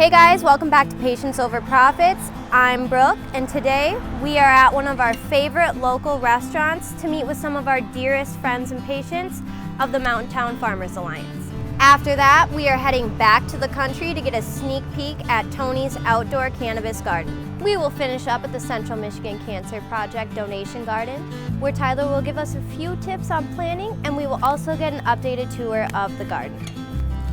Hey guys, welcome back to Patients Over Profits. I'm Brooke, and today we are at one of our favorite local restaurants to meet with some of our dearest friends and patients of the Mountain Town Farmers Alliance. After that, we are heading back to the country to get a sneak peek at Toni's outdoor cannabis garden. We will finish up at the Central Michigan Cancer Project donation garden, where Tyler will give us a few tips on planning, and we will also get an updated tour of the garden.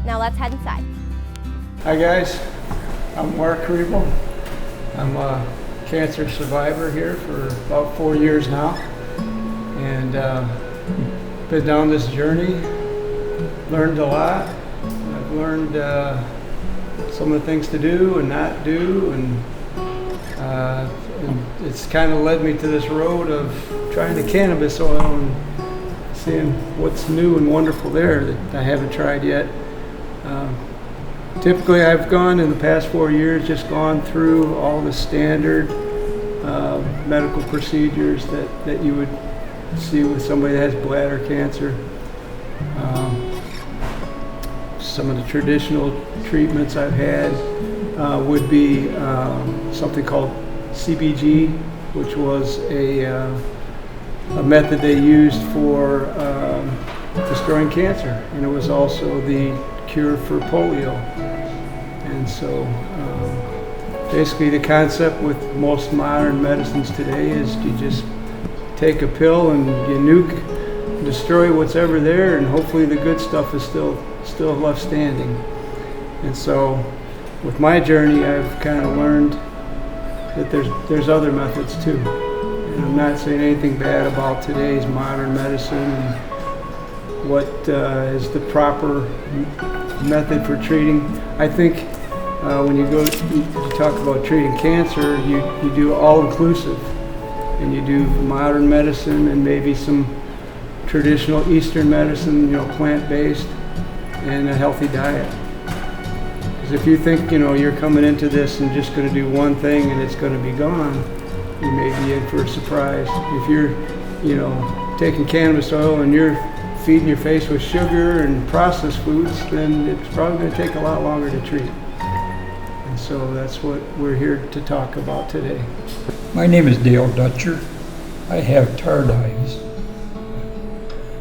Now let's head inside. Hi guys, I'm Rubel. I'm a cancer survivor here for about 4 years now, and been down this journey, learned a lot. I've learned some of the things to do and not do, and it's kind of led me to this road of trying the cannabis oil and seeing what's new and wonderful there that I haven't tried yet. Typically, I've gone in the past 4 years, just gone through all the standard medical procedures that you would see with somebody that has bladder cancer. Some of the traditional treatments I've had would be something called CBG, which was a method they used for destroying cancer, and it was also the cure for polio. And so basically the concept with most modern medicines today is you just take a pill and you nuke, destroy what's ever there, and hopefully the good stuff is still left standing. And so with my journey, I've kind of learned that there's other methods too. And I'm not saying anything bad about today's modern medicine and what is the proper method for treating. I think when you talk about treating cancer, you do all-inclusive, and you do modern medicine and maybe some traditional Eastern medicine, plant-based, and a healthy diet. Because if you think you're coming into this and just going to do one thing and it's going to be gone, you may be in for a surprise. If you're taking cannabis oil and you're feeding your face with sugar and processed foods, then it's probably going to take a lot longer to treat. And so that's what we're here to talk about today. My name is Dale Dutcher. I have tardives.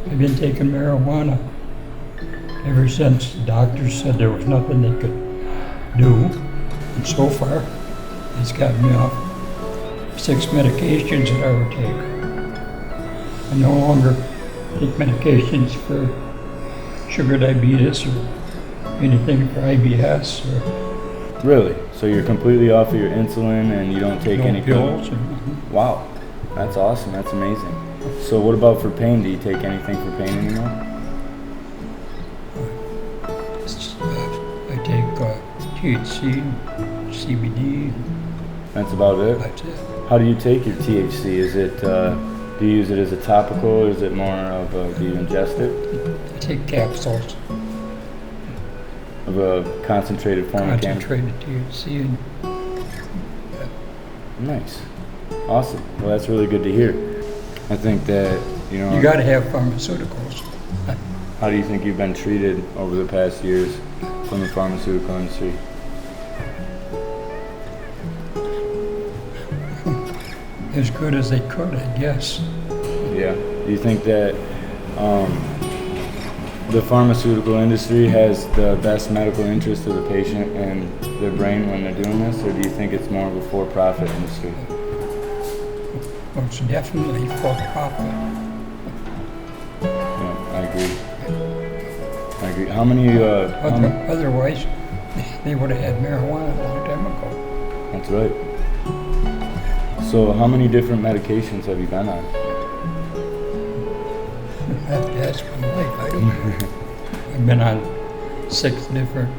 I've been taking marijuana ever since the doctors said there was nothing they could do. And so far, it's got me off 6 medications that I would take. I no longer take medications for sugar diabetes or anything for IBS. Really? So you're completely off of your insulin and you don't take any pills? Wow, that's awesome. That's amazing. So what about for pain? Do you take anything for pain anymore? I take THC, CBD. That's about it? That's it. How do you take your THC? Is it, do you use it as a topical, or is it more of do you ingest it? I take capsules. Of a concentrated form of cannabis? Concentrated THC. Nice. Awesome. Well, that's really good to hear. I think that, You got to have pharmaceuticals. How do you think you've been treated over the past years from the pharmaceutical industry? As good as they could, I guess. Yeah. Do you think that the pharmaceutical industry has the best medical interest of the patient and their brain when they're doing this, or do you think it's more of a for-profit industry? Well, it's definitely for profit. Yeah, I agree. How many? Otherwise, they would have had marijuana a long time ago. That's right. So how many different medications have you been on? That's my life. I don't know. I've been on 6 different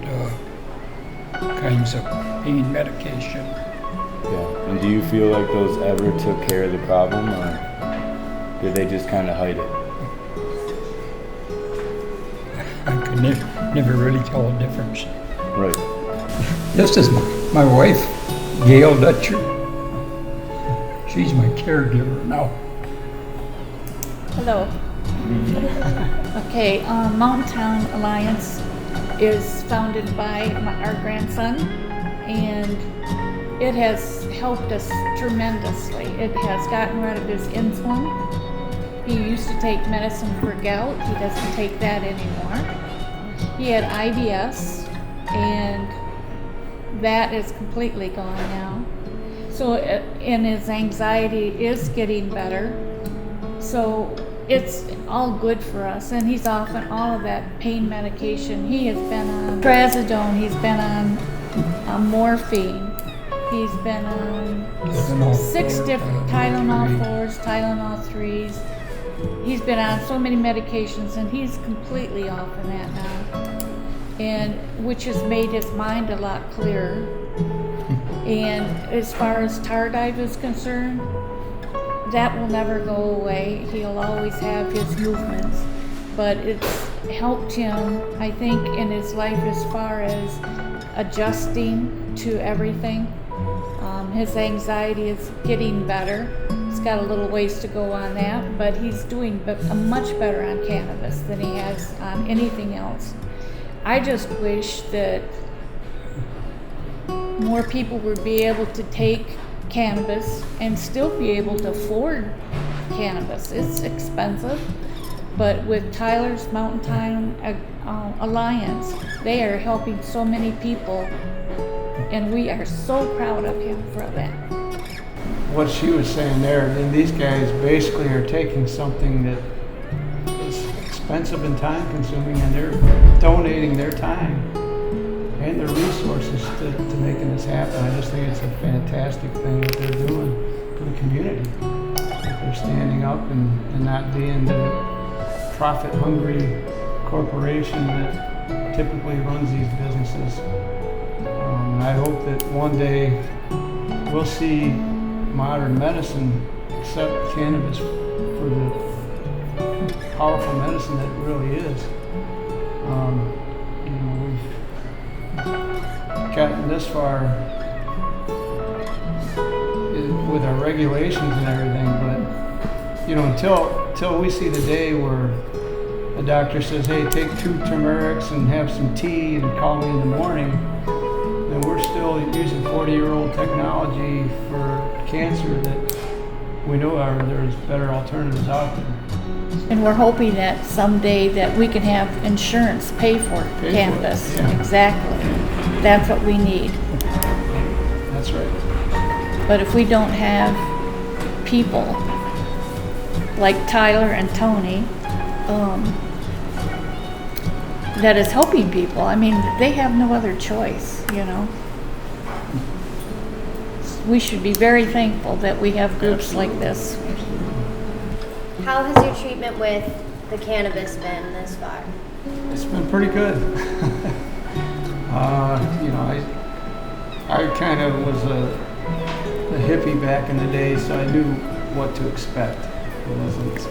kinds of pain medication. Yeah. And do you feel like those ever took care of the problem, or did they just kind of hide it? I could never really tell the difference. Right. This is my wife, Gail Dutcher. She's my caregiver now. Hello. Okay, Mountain Town Alliance is founded by our grandson, and it has helped us tremendously. It has gotten rid of his insulin. He used to take medicine for gout. He doesn't take that anymore. He had IBS, and that is completely gone now. So, and his anxiety is getting better. So it's all good for us, and he's off on all of that pain medication. He has been on trazodone, he's been on morphine, he's been on 6 different Tylenol 4s, Tylenol 3s. He's been on so many medications, and he's completely off of that now, and which has made his mind a lot clearer. And as far as tardive is concerned, that will never go away. He'll always have his movements, but it's helped him, I think, in his life as far as adjusting to everything. His anxiety is getting better. He's got a little ways to go on that, but he's doing much better on cannabis than he has on anything else. I just wish that more people would be able to take cannabis and still be able to afford cannabis. It's expensive, but with Tyler's Mountain Time Alliance, they are helping so many people, and we are so proud of him for that. What she was saying there, then these guys basically are taking something that is expensive and time consuming, and they're donating their time and their resources to making this happen. I just think it's a fantastic thing that they're doing for the community. That they're standing up and not being the profit-hungry corporation that typically runs these businesses. And I hope that one day we'll see modern medicine accept cannabis for the powerful medicine that it really is. We've gotten this far with our regulations and everything, but until we see the day where a doctor says, hey, take 2 turmerics and have some tea and call me in the morning, then we're still using 40-year-old technology for cancer that we know there's better alternatives out there. And we're hoping that someday that we can have insurance pay for cannabis. Yeah. Exactly. That's what we need. That's right. But if we don't have people like Tyler and Toni that is helping people, I mean, they have no other choice, We should be very thankful that we have groups like this. How has your treatment with the cannabis been this far? It's been pretty good. I kind of was a hippie back in the day, so I knew what to expect. It wasn't,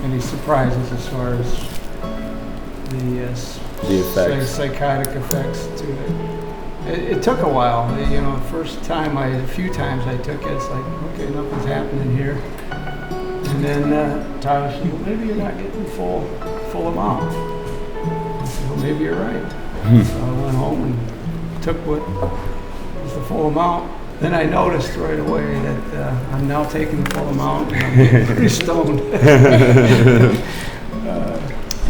any surprises as far as the effects. psychotic effects to it. It took a while. A few times I took it, it's like, okay, nothing's happening here. And then Tyler said, well, maybe you're not getting full amount. I said, well, maybe you're right. So I went home and took what was the full amount. Then I noticed right away that I'm now taking the full amount and I'm getting pretty stoned.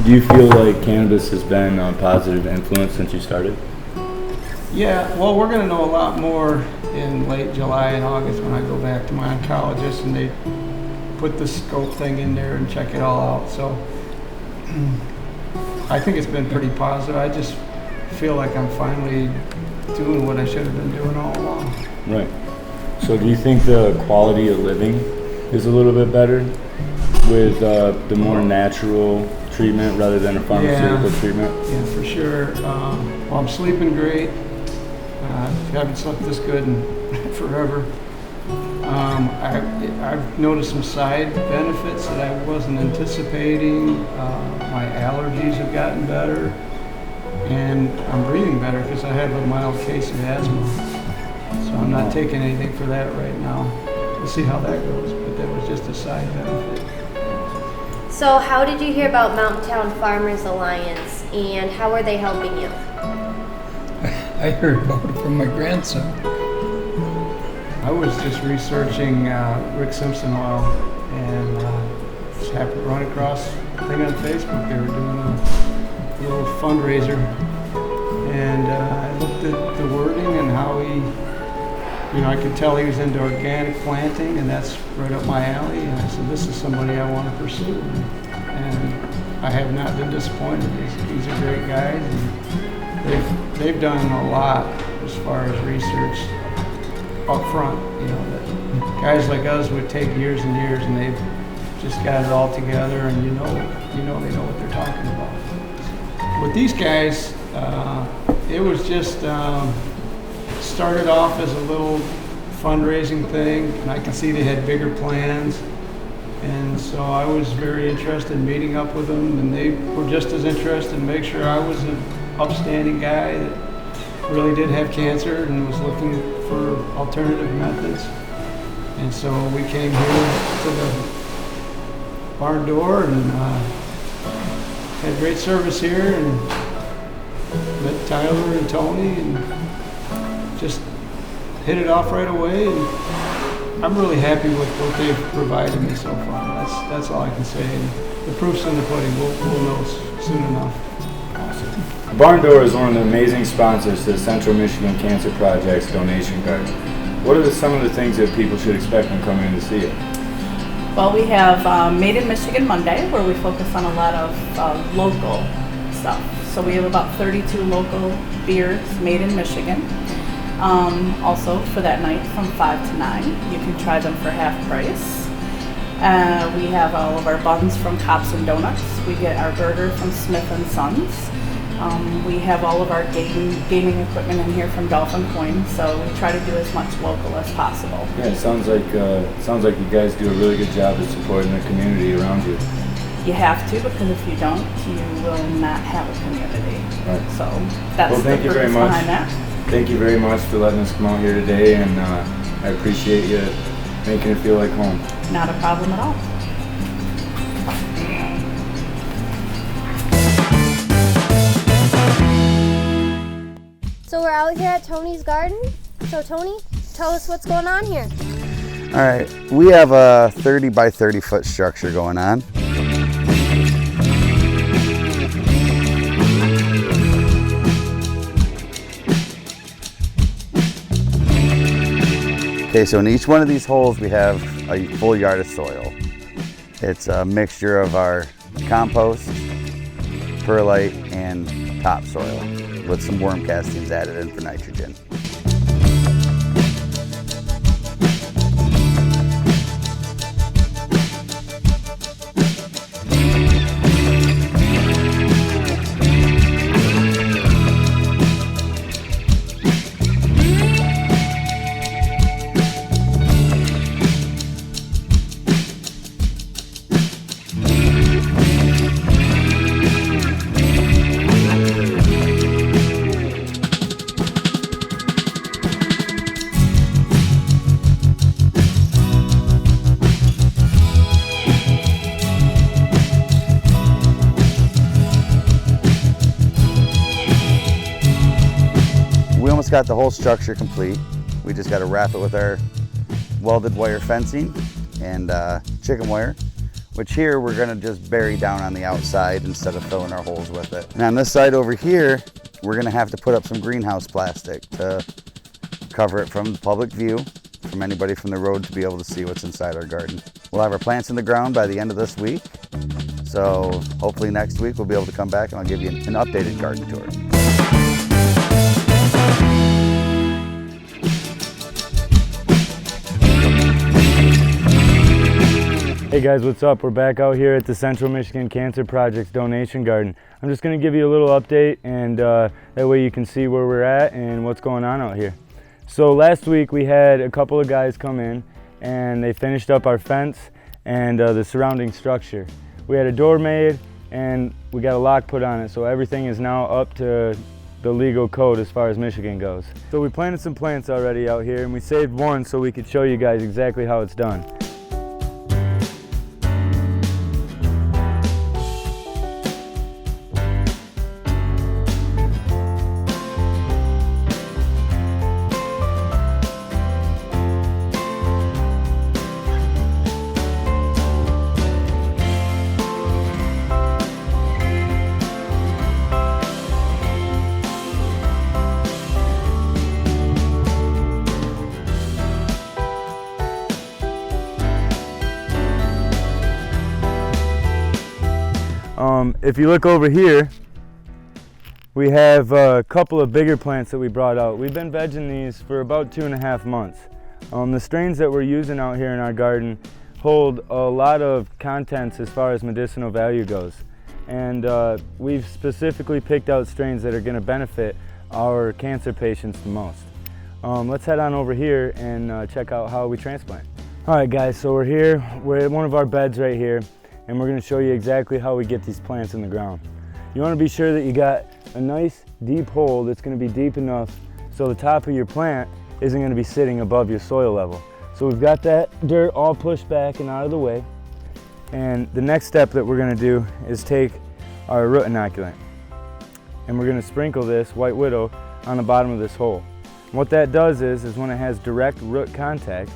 Do you feel like cannabis has been a positive influence since you started? Yeah, well, we're going to know a lot more in late July and August when I go back to my oncologist and they put the scope thing in there and check it all out. So I think it's been pretty positive. I just feel like I'm finally doing what I should have been doing all along. Right. So do you think the quality of living is a little bit better with the more natural treatment rather than a pharmaceutical treatment? Yeah, for sure. Well, I'm sleeping great. Haven't slept this good in forever. I've noticed some side benefits that I wasn't anticipating. My allergies have gotten better, and I'm breathing better because I have a mild case of asthma. So I'm not taking anything for that right now. We'll see how that goes, but that was just a side benefit. So how did you hear about Mountain Town Farmers Alliance, and how are they helping you? I heard about it from my grandson. I was just researching Rick Simpson oil and just happened to run across a thing on Facebook. They were doing a little fundraiser, and I looked at the wording and how I could tell he was into organic planting, and that's right up my alley. And I said, this is somebody I want to pursue. And I have not been disappointed. He's a great guy. And they've done a lot as far as research up front. That guys like us would take years and years, and they've just got it all together, and they know what they're talking about. With these guys, it was just started off as a little fundraising thing, and I could see they had bigger plans. And so I was very interested in meeting up with them, and they were just as interested in make sure I was an upstanding guy that really did have cancer and was looking for alternative methods. And so we came here to the barn door and had great service here, and met Tyler and Toni and just hit it off right away. And I'm really happy with what they've provided me so far. That's all I can say. And the proof's in the pudding. We'll know soon enough. Awesome. Barn Door is one of the amazing sponsors to the Central Michigan Cancer Project's donation garden. What are some of the things that people should expect when coming in to see it? Well, we have Made in Michigan Monday, where we focus on a lot of local stuff. So we have about 32 local beers made in Michigan. Also for that night from 5 to 9, you can try them for half price. We have all of our buns from Cops and Donuts. We get our burger from Smith and Sons. We have all of our gaming equipment in here from Dolphin Coin, so we try to do as much local as possible. Yeah, it sounds like you guys do a really good job of supporting the community around you. You have to, because if you don't, you will not have a community. Right. So that's thank the you very purpose much. behind that. Thank you very much for letting us come out here today, and I appreciate you making it feel like home. Not a problem at all. So we're out here at Toni's garden. So Toni, tell us what's going on here. All right, we have a 30 by 30 foot structure going on. Okay, so in each one of these holes we have a full yard of soil. It's a mixture of our compost, perlite, and topsoil with some worm castings added in for nitrogen. We almost got the whole structure complete. We just got to wrap it with our welded wire fencing and chicken wire, which here we're going to just bury down on the outside instead of filling our holes with it. And on this side over here, we're going to have to put up some greenhouse plastic to cover it from the public view, from anybody from the road to be able to see what's inside our garden. We'll have our plants in the ground by the end of this week. So hopefully next week we'll be able to come back and I'll give you an updated garden tour. Hey guys, what's up? We're back out here at the Central Michigan Cancer Project's donation garden. I'm just going to give you a little update, and that way you can see where we're at and what's going on out here. So last week we had a couple of guys come in and they finished up our fence and the surrounding structure. We had a door made and we got a lock put on it, so everything is now up to the legal code as far as Michigan goes. So we planted some plants already out here and we saved one so we could show you guys exactly how it's done. If you look over here, we have a couple of bigger plants that we brought out. We've been vegging these for about 2.5 months. The strains that we're using out here in our garden hold a lot of contents as far as medicinal value goes. And we've specifically picked out strains that are going to benefit our cancer patients the most. Let's head on over here and check out how we transplant. All right guys, so we're here, we're at one of our beds right here, and we're going to show you exactly how we get these plants in the ground. You want to be sure that you got a nice deep hole that's going to be deep enough so the top of your plant isn't going to be sitting above your soil level. So we've got that dirt all pushed back and out of the way. And the next step that we're going to do is take our root inoculant. And we're going to sprinkle this White Widow on the bottom of this hole. And what that does is when it has direct root contact,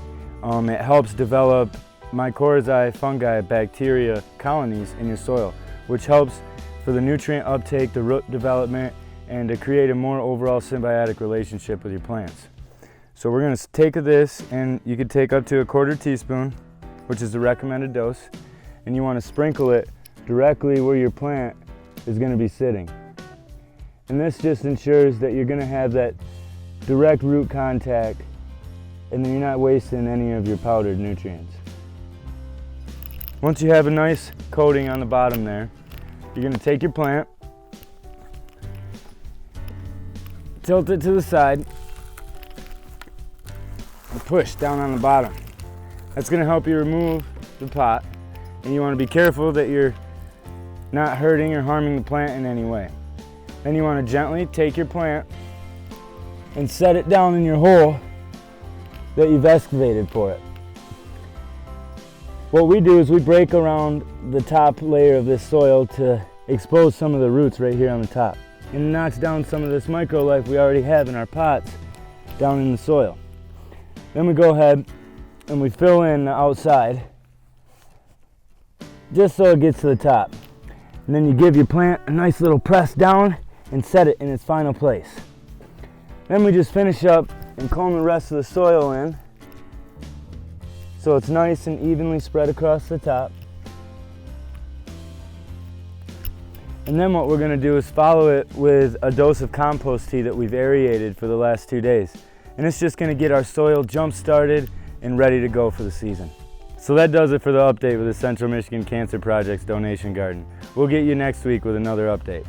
it helps develop mycorrhizae, fungi, bacteria colonies in your soil, which helps for the nutrient uptake, the root development, and to create a more overall symbiotic relationship with your plants. So we're going to take this, and you could take up to 1/4 teaspoon, which is the recommended dose, and you want to sprinkle it directly where your plant is going to be sitting. And this just ensures that you're going to have that direct root contact, and then you're not wasting any of your powdered nutrients. Once you have a nice coating on the bottom there, you're going to take your plant, tilt it to the side, and push down on the bottom. That's going to help you remove the pot, and you want to be careful that you're not hurting or harming the plant in any way. Then you want to gently take your plant and set it down in your hole that you've excavated for it. What we do is we break around the top layer of this soil to expose some of the roots right here on the top. And it knocks down some of this microlife we already have in our pots down in the soil. Then we go ahead and we fill in the outside just so it gets to the top. And then you give your plant a nice little press down and set it in its final place. Then we just finish up and comb the rest of the soil in so it's nice and evenly spread across the top. And then what we're going to do is follow it with a dose of compost tea that we've aerated for the last 2 days. And it's just going to get our soil jump started and ready to go for the season. So that does it for the update with the Central Michigan Cancer Project's donation garden. We'll get you next week with another update.